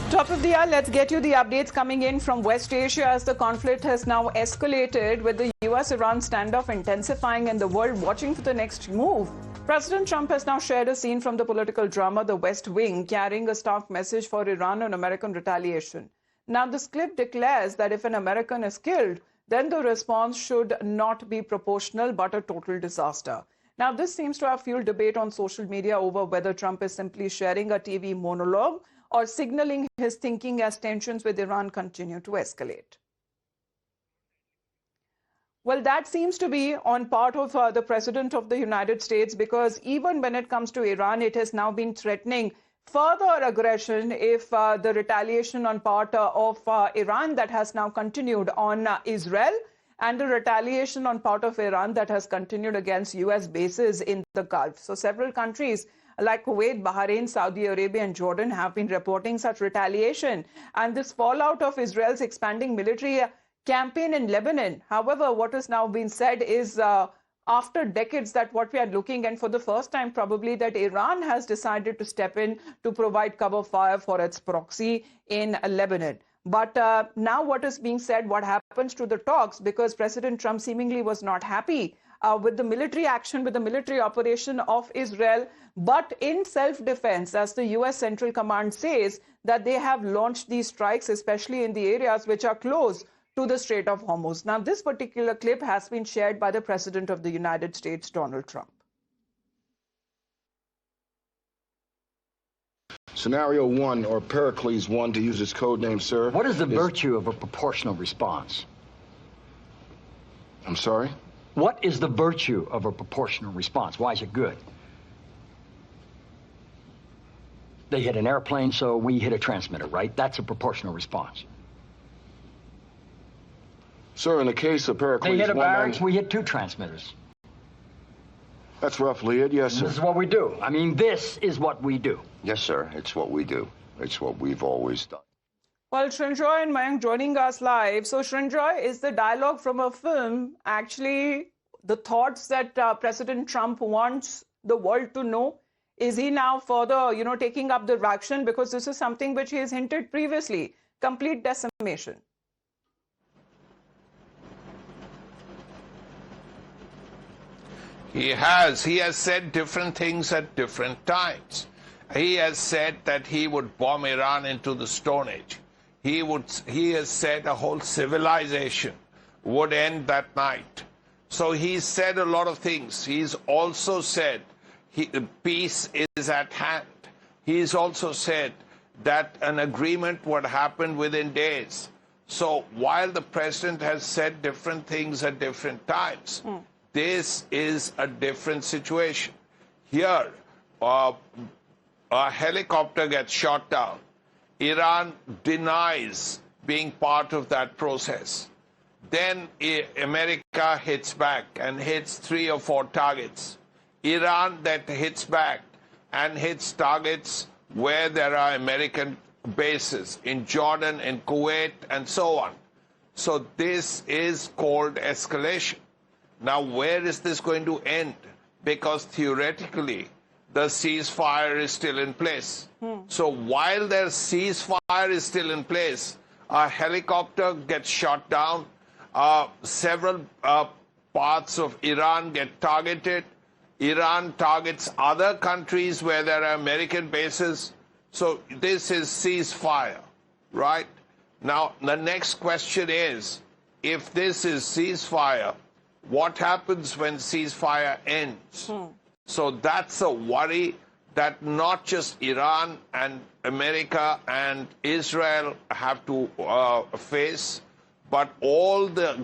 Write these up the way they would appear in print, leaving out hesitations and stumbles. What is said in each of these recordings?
Top of the hour, let's get you the updates coming in from West Asia as the conflict has now escalated with the US-Iran standoff intensifying and the world watching for the next move. President Trump has now shared a scene from the political drama The West Wing, carrying a stark message for Iran on American retaliation. Now, this clip declares that if an American is killed, then the response should not be proportional but a total disaster. Now, this seems to have fueled debate on social media over whether Trump is simply sharing a TV monologue or signaling his thinking as tensions with Iran continue to escalate. Well, that seems to be on part of the President of the United States, because even when it comes to Iran, it has now been threatening further aggression if the retaliation on part of Iran that has now continued on Israel, and the retaliation on part of Iran that has continued against US bases in the Gulf. So several countries like Kuwait, Bahrain, Saudi Arabia and Jordan have been reporting such retaliation. And this fallout of Israel's expanding military campaign in Lebanon. However, what has now been said is after decades that what we are looking, and for the first time probably, that Iran has decided to step in to provide cover fire for its proxy in Lebanon. But now what is being said, what happens to the talks, because President Trump seemingly was not happy with the military action, with the military operation of Israel, but in self-defense, as the US Central Command says, that they have launched these strikes, especially in the areas which are close to the Strait of Hormuz. Now, this particular clip has been shared by the President of the United States, Donald Trump. Scenario 1, or Pericles 1, to use its code name, sir. What is the virtue of a proportional response? I'm sorry? What is the virtue of a proportional response? Why is it good? They hit an airplane, so we hit a transmitter, right? That's a proportional response. Sir, in the case of Pericles 1... They hit a barracks, we hit 2 transmitters. That's roughly it, yes, sir. This is what we do. I mean, this is what we do. Yes, sir. It's what we do. It's what we've always done. Well, Srinjoy and Mayank joining us live. So, Srinjoy, is the dialogue from a film actually the thoughts that President Trump wants the world to know? Is he now further, taking up the action? Because this is something which he has hinted previously, complete decimation. He has said different things at different times. He has said that he would bomb Iran into the Stone Age. He has said a whole civilization would end that night. So he's said a lot of things. He's also said peace is at hand. He's also said that an agreement would happen within days. So while the president has said different things at different times, this is a different situation. Here, a helicopter gets shot down. Iran denies being part of that process. Then America hits back and hits 3 or 4 targets. Iran then hits back and hits targets where there are American bases, in Jordan, in Kuwait, and so on. So this is called escalation. Now, where is this going to end? Because theoretically, the ceasefire is still in place. So while their ceasefire is still in place, a helicopter gets shot down, several parts of Iran get targeted. Iran targets other countries where there are American bases. So this is ceasefire, right? Now, the next question is, if this is ceasefire, what happens when ceasefire ends? So that's a worry that not just Iran and America and Israel have to face, but all the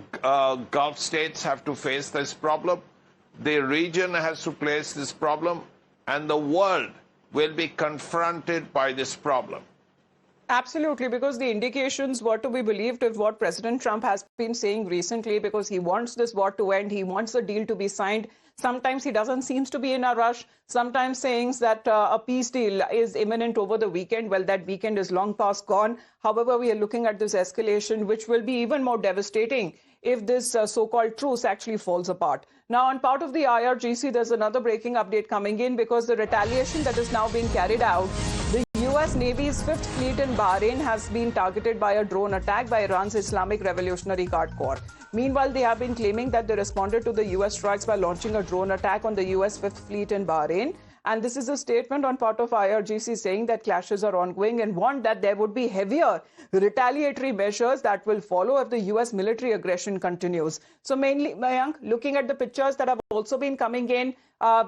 Gulf states have to face this problem. The region has to face this problem, and the world will be confronted by this problem. Absolutely, because the indications were to be believed of what President Trump has been saying recently, because he wants this war to end, he wants the deal to be signed. Sometimes he doesn't seem to be in a rush, sometimes saying that a peace deal is imminent over the weekend. Well, that weekend is long past gone. However, we are looking at this escalation, which will be even more devastating if this so-called truce actually falls apart. Now, on part of the IRGC, there's another breaking update coming in, because the retaliation that is now being carried out, the US Navy's 5th Fleet in Bahrain has been targeted by a drone attack by Iran's Islamic Revolutionary Guard Corps. Meanwhile, they have been claiming that they responded to the US strikes by launching a drone attack on the US 5th Fleet in Bahrain. And this is a statement on part of IRGC saying that clashes are ongoing and warned that there would be heavier retaliatory measures that will follow if the US military aggression continues. So mainly, Mayank, looking at the pictures that have also been coming in,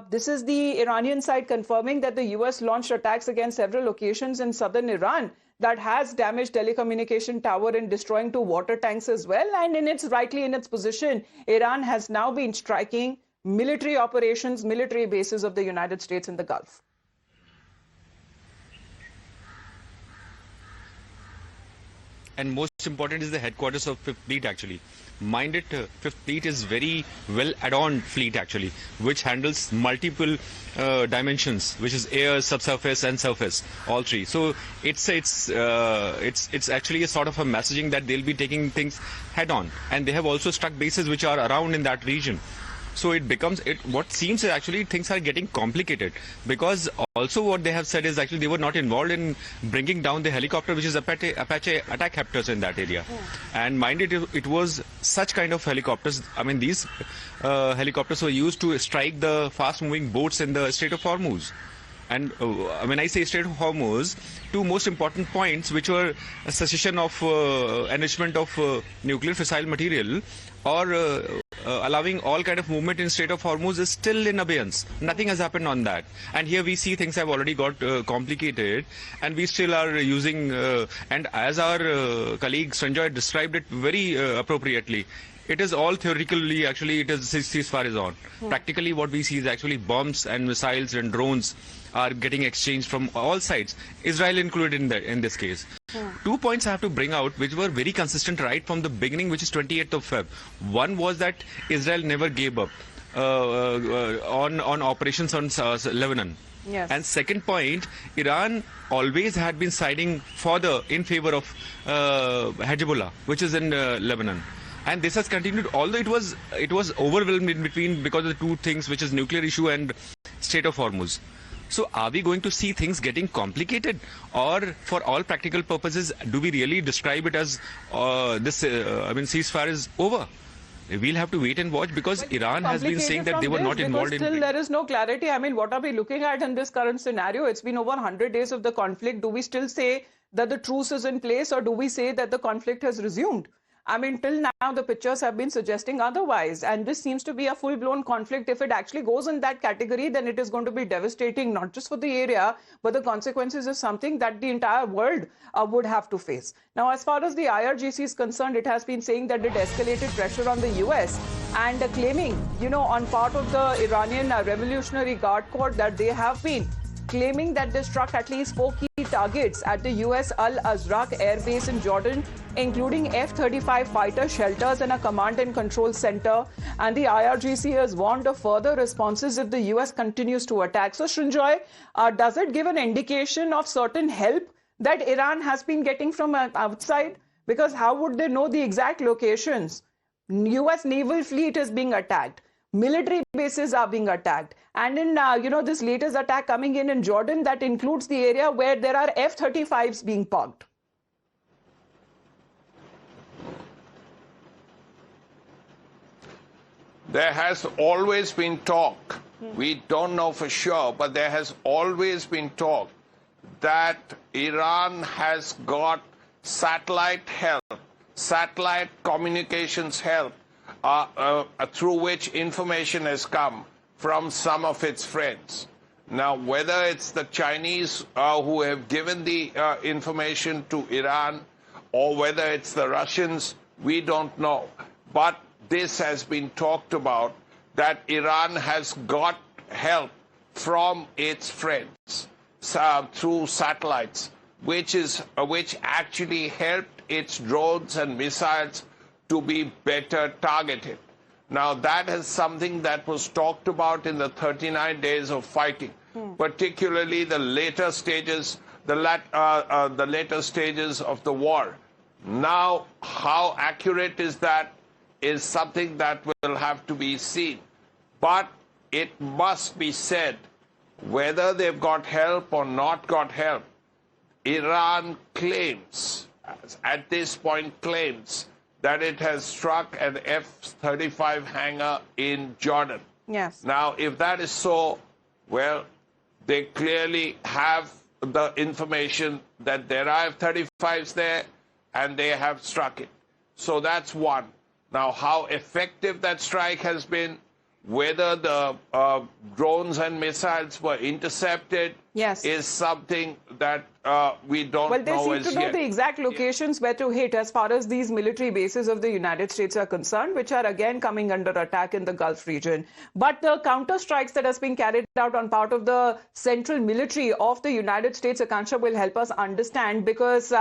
this is the Iranian side confirming that the US launched attacks against several locations in southern Iran that has damaged telecommunication tower and destroying 2 water tanks as well. And rightly in its position, Iran has now been striking military operations, military bases of the United States in the Gulf. And most important is the headquarters of 5th Fleet actually. Mind it, 5th Fleet is very well adorned fleet actually, which handles multiple dimensions, which is air, subsurface and surface, all three. So it's actually a sort of a messaging that they'll be taking things head on. And they have also struck bases which are around in that region. So it becomes, what seems actually things are getting complicated, because also what they have said is actually they were not involved in bringing down the helicopter, which is Apache attack helicopters in that area. And mind it was such kind of helicopters. I mean, these helicopters were used to strike the fast moving boats in the Strait of Hormuz. And when I say Strait of Hormuz, 2 most important points, which were a cessation of enrichment of nuclear fissile material, or allowing all kind of movement in Strait of Hormuz, is still in abeyance. Nothing has happened on that. And here we see things have already got complicated, and we still are using, and as our colleague Sanjoy described it very appropriately, it is all theoretically, actually, it is ceasefire is on. Practically what we see is actually bombs and missiles and drones are getting exchanged from all sides, Israel included in this case. 2 points I have to bring out, which were very consistent right from the beginning, which is 28th of Feb. One was that Israel never gave up on operations on Lebanon. Yes. And second point, Iran always had been siding in favor of Hezbollah, which is in Lebanon. And this has continued, although it was overwhelmed in between because of the 2 things, which is nuclear issue and Strait of Hormuz. So are we going to see things getting complicated, or for all practical purposes, do we really describe it as ceasefire is over? We'll have to wait and watch, because Iran has been saying that they were not involved in... Still, there is no clarity. I mean, what are we looking at in this current scenario? It's been over 100 days of the conflict. Do we still say that the truce is in place, or do we say that the conflict has resumed? I mean, till now, the pictures have been suggesting otherwise. And this seems to be a full-blown conflict. If it actually goes in that category, then it is going to be devastating, not just for the area, but the consequences is something that the entire world would have to face. Now, as far as the IRGC is concerned, it has been saying that it escalated pressure on the US and claiming, on part of the Iranian Revolutionary Guard Corps that they have been claiming that they struck at least 4 key targets at the US Al-Azraq Air Base in Jordan, including F-35 fighter shelters and a command and control center. And the IRGC has warned of further responses if the US continues to attack. So, Srinjoy, does it give an indication of certain help that Iran has been getting from outside? Because how would they know the exact locations? US naval fleet is being attacked. Military bases are being attacked. And in, this latest attack coming in Jordan, that includes the area where there are F-35s being parked. There has always been talk. We don't know for sure, but there has always been talk that Iran has got satellite help, satellite communications help, through which information has come from some of its friends. Now, whether it's the Chinese who have given the information to Iran, or whether it's the Russians, we don't know. But this has been talked about, that Iran has got help from its friends through satellites, which actually helped its drones and missiles to be better targeted. Now, that is something that was talked about in the 39 days of fighting, particularly the later stages, the later stages of the war. Now, how accurate is that is something that will have to be seen. But it must be said, whether they've got help or not got help, Iran claims, at this point claims, that it has struck an F-35 hangar in Jordan. Yes. Now, if that is so, well, they clearly have the information that there are F-35s there and they have struck it. So that's one. Now, how effective that strike has been, whether the drones and missiles were intercepted, is something that we don't know as yet. Well, they seem to know the exact locations where to hit as far as these military bases of the United States are concerned, which are again coming under attack in the Gulf region. But the counter strikes that has been carried out on part of the central military of the United States, Akansha, will help us understand, because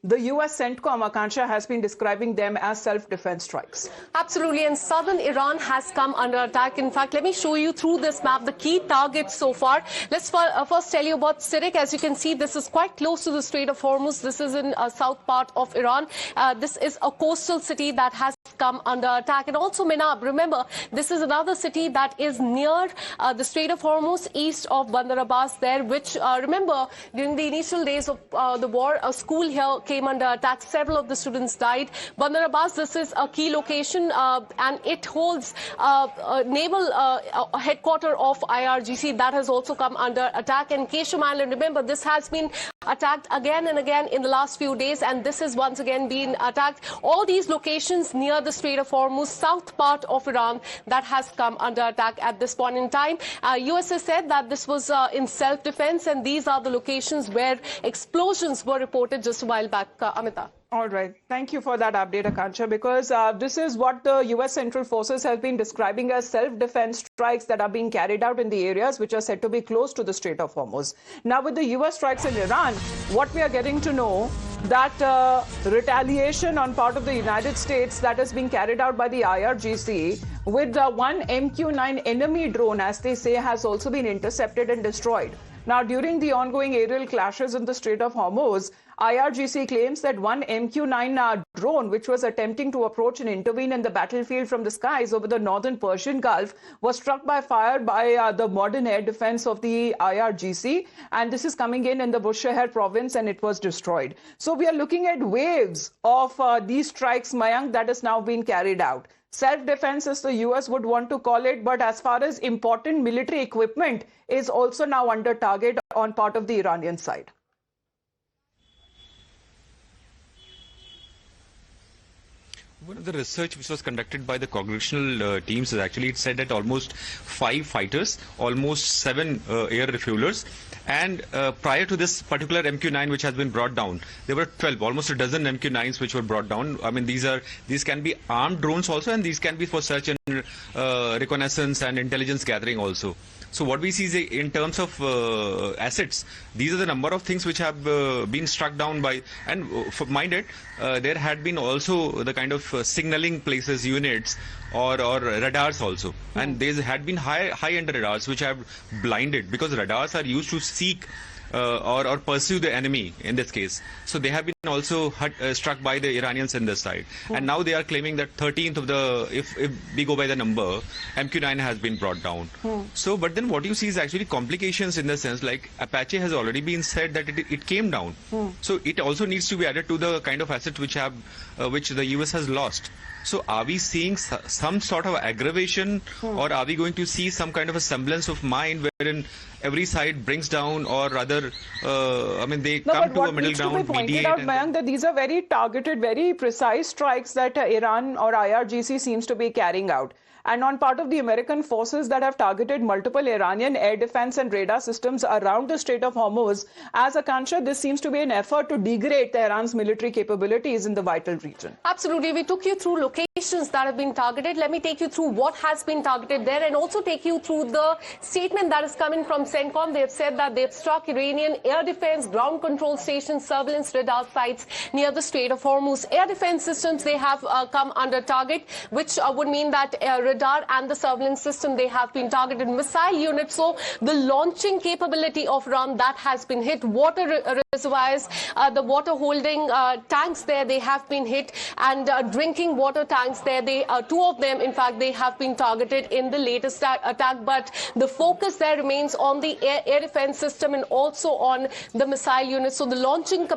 the U.S. CENTCOM, Akansha, has been describing them as self-defense strikes. Absolutely, and southern Iran has come under attack. In fact, let me show you through this map the key targets so far. Let's first tell you about Sirik. As you can see, this is quite close to the Strait of Hormuz. This is in south part of Iran. This is a coastal city that has come under attack. And also Menab, remember, this is another city that is near the Strait of Hormuz, east of Bandar Abbas there, which, remember, during the initial days of the war, a school here came under attack. Several of the students died. Bandar Abbas, this is a key location and it holds a naval headquarter of IRGC that has also come under attack. And Kesham Island, remember, this has been attacked again and again in the last few days, and this is once again been attacked. All these locations near the Strait of Hormuz, south part of Iran, that has come under attack at this point in time. US has said that this was in self-defense, and these are the locations where explosions were reported just a while back. Amita. All right. Thank you for that update, Akansha, because this is what the U.S. Central Forces have been describing as self-defense strikes that are being carried out in the areas which are said to be close to the Strait of Hormuz. Now, with the U.S. strikes in Iran, what we are getting to know that retaliation on part of the United States that is being carried out by the IRGC with one MQ-9 enemy drone, as they say, has also been intercepted and destroyed. Now, during the ongoing aerial clashes in the Strait of Hormuz, IRGC claims that one MQ-9 drone, which was attempting to approach and intervene in the battlefield from the skies over the northern Persian Gulf, was struck by fire by the modern air defense of the IRGC. And this is coming in the Bushehr province, and it was destroyed. So we are looking at waves of these strikes, Mayank, that has now been carried out. Self-defense, as the US would want to call it, but as far as important military equipment is also now under target on part of the Iranian side. One of the research which was conducted by the congressional teams is actually, it said that almost 5 fighters, almost 7 air refuelers, and prior to this particular MQ-9 which has been brought down, there were 12, almost a dozen MQ-9s which were brought down. I mean, these can be armed drones also, and these can be for search and reconnaissance and intelligence gathering also. So what we see is, in terms of assets, these are the number of things which have been struck down by, and mind it, there had been also the kind of signaling places units or radars also, and there had been high-end radars which have blinded, because radars are used to seek or pursue the enemy in this case. So they have been also struck by the Iranians in this side. And now they are claiming that 13th of the, if we go by the number, MQ-9 has been brought down. So, but then what you see is actually complications in the sense, like Apache has already been said that it came down. So it also needs to be added to the kind of assets which the US has lost. So are we seeing some sort of aggravation, or are we going to see some kind of a semblance of mind wherein every side brings down, or rather, I mean, they come to a middle ground, mediate? Out, Mayank, that these are very targeted, very precise strikes that Iran or IRGC seems to be carrying out. And on part of the American forces that have targeted multiple Iranian air defense and radar systems around the Strait of Hormuz, as Akansha, this seems to be an effort to degrade Tehran's military capabilities in the vital region. Absolutely. We took you through locations that have been targeted. Let me take you through what has been targeted there, and also take you through the statement that is coming from CENTCOM. They have said that they have struck Iranian air defense, ground control stations, surveillance radar sites near the Strait of Hormuz. Air defense systems, they have come under target, which would mean that radar and the surveillance system, they have been targeted. Missile units, so the launching capability of Iran, that has been hit. Water reservoirs, the water holding tanks there, they have been hit, and drinking water tanks there, two of them, in fact, they have been targeted in the latest attack. But the focus there remains on the air defense system and also on the missile units. So the launching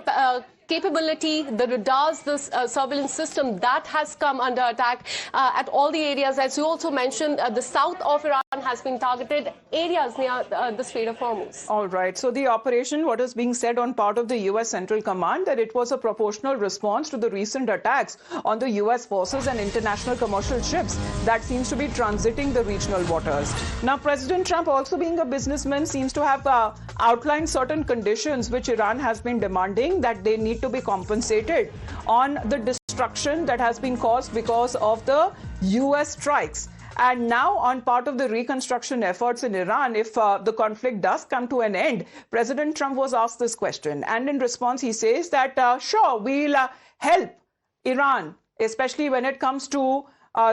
capability, the radars, the surveillance system, that has come under attack at all the areas. As you also mentioned, the south of Iran has been targeted, areas near the Strait of Hormuz. All right. So the operation, what is being said on part of the U.S. Central Command, that it was a proportional response to the recent attacks on the U.S. forces and international commercial ships that seems to be transiting the regional waters. Now, President Trump, also being a businessman, seems to have outlined certain conditions which Iran has been demanding, that they need to be compensated on the destruction that has been caused because of the U.S. strikes. And now, on part of the reconstruction efforts in Iran, if the conflict does come to an end, President Trump was asked this question. And in response, he says that, sure, we'll help Iran, especially when it comes to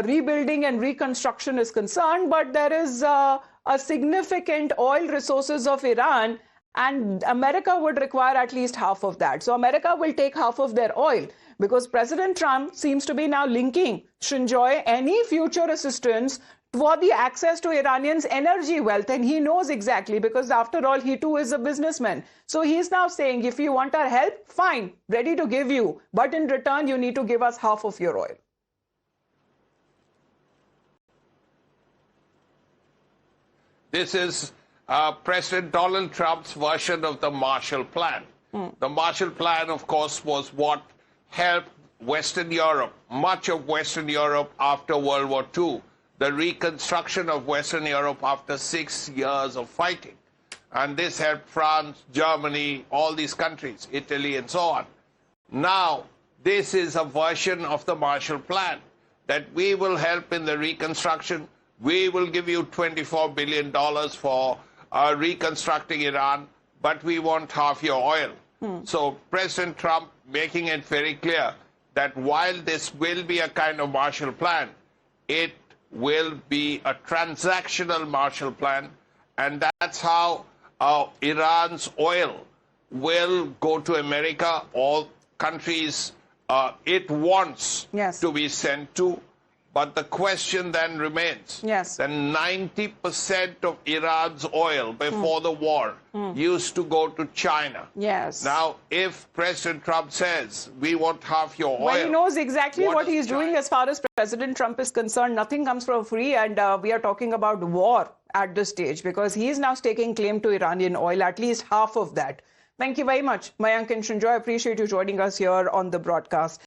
rebuilding and reconstruction is concerned. But there is a significant oil resources of Iran, and America would require at least half of that. So America will take half of their oil, because President Trump seems to be now linking Shinjoy any future assistance for the access to Iranians' energy wealth. And he knows exactly, because after all, he too is a businessman. So he's now saying, if you want our help, fine, ready to give you. But in return, you need to give us half of your oil. This is President Donald Trump's version of the Marshall Plan. The Marshall Plan, of course, was what helped Western Europe, much of Western Europe after World War II, the reconstruction of Western Europe after 6 years of fighting. And this helped France, Germany, all these countries, Italy, and so on. Now, this is a version of the Marshall Plan, that we will help in the reconstruction. We will give you $24 billion for reconstructing Iran, but we want half your oil. So President Trump making it very clear that while this will be a kind of Marshall Plan, it will be a transactional Marshall Plan, and that's how Iran's oil will go to America, all countries it wants to be sent to. But the question then remains, that 90% of Iran's oil before the war used to go to China. Now, if President Trump says, we want half your oil... Well, he knows exactly what he's doing as far as President Trump is concerned. Nothing comes for free, and we are talking about war at this stage, because he is now staking claim to Iranian oil, at least half of that. Thank you very much, Mayank and Shinjoy. I appreciate you joining us here on the broadcast.